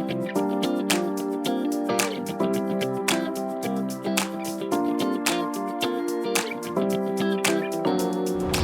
Hey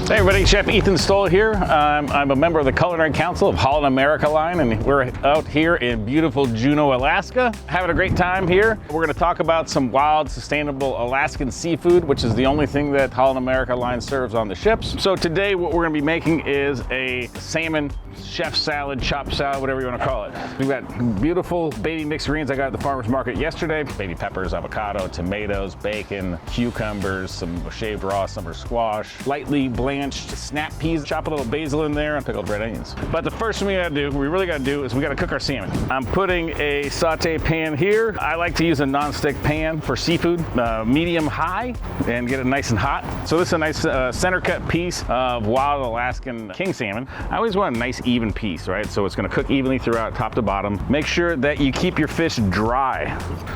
everybody, Chef Ethan Stowell here. I'm a member of the Culinary Council of Holland America Line, and we're out here in beautiful Juneau, Alaska, having a great time here. We're going to talk about some wild, sustainable Alaskan seafood, which is the only thing that Holland America Line serves on the ships. So today what we're going to be making is a salmon chef salad, chopped salad, whatever you want to call it. We've got beautiful baby mixed greens I got at the farmer's market yesterday. Baby peppers, avocado, tomatoes, bacon, cucumbers, some shaved raw summer squash, lightly blanched snap peas, chop a little basil in there, and pickled red onions. But the first thing we really got to do is we got to cook our salmon. I'm putting a saute pan here. I like to use a non-stick pan for seafood, medium high, and get it nice and hot. So this is a nice center cut piece of wild Alaskan king salmon. I always want a nice even piece, right? So it's going to cook evenly throughout, top to bottom. Make sure that you keep your fish dry.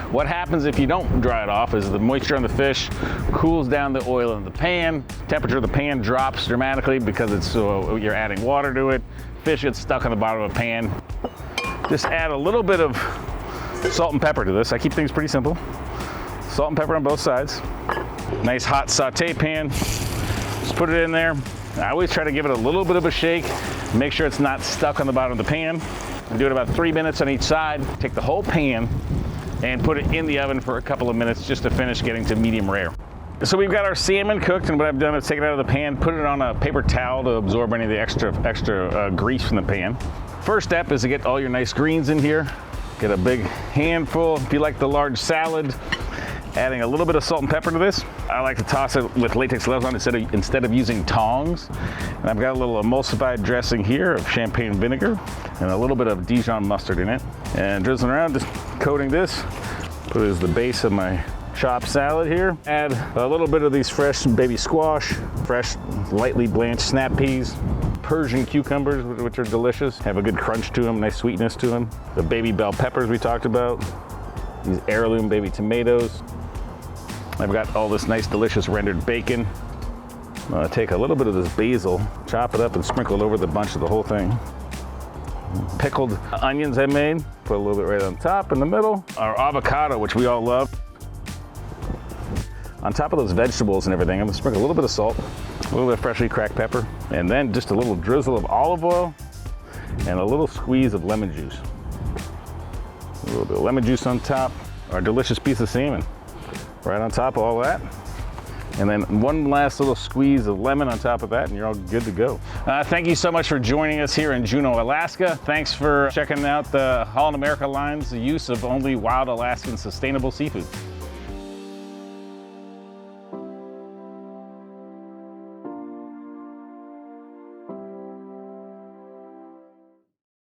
What happens if you don't dry it off is the moisture on the fish cools down the oil in the pan. Temperature of the pan drops dramatically because you're adding water to it. Fish gets stuck on the bottom of a pan. Just add a little bit of salt and pepper to this. I keep things pretty simple. Salt and pepper on both sides. Nice hot saute pan. Just put it in there. I always try to give it a little bit of a shake. Make sure it's not stuck on the bottom of the pan. Do it about 3 minutes on each side. Take the whole pan and put it in the oven for a couple of minutes just to finish getting to medium rare. So we've got our salmon cooked, and what I've done is take it out of the pan, put it on a paper towel to absorb any of the extra grease from the pan. First step is to get all your nice greens in here. Get a big handful. If you like the large salad, adding a little bit of salt and pepper to this. I like to toss it with latex gloves on instead of using tongs. And I've got a little emulsified dressing here of champagne vinegar and a little bit of Dijon mustard in it. And drizzling around, just coating this. Put it as the base of my chopped salad here. Add a little bit of these fresh baby squash, fresh lightly blanched snap peas, Persian cucumbers, which are delicious. Have a good crunch to them, nice sweetness to them. The baby bell peppers we talked about. These heirloom baby tomatoes. I've got all this nice delicious rendered bacon. I'm gonna take a little bit of this basil, chop it up and sprinkle it over the bunch of the whole thing. Pickled onions I made, put a little bit right on top in the middle. Our avocado, which we all love. On top of those vegetables and everything, I'm gonna sprinkle a little bit of salt, a little bit of freshly cracked pepper, and then just a little drizzle of olive oil and a little squeeze of lemon juice. A little bit of lemon juice on top. Our delicious piece of salmon. Right on top of all that. And then one last little squeeze of lemon on top of that, and you're all good to go. Thank you so much for joining us here in Juneau, Alaska. Thanks for checking out the Holland America Line's use of only wild Alaskan sustainable seafood.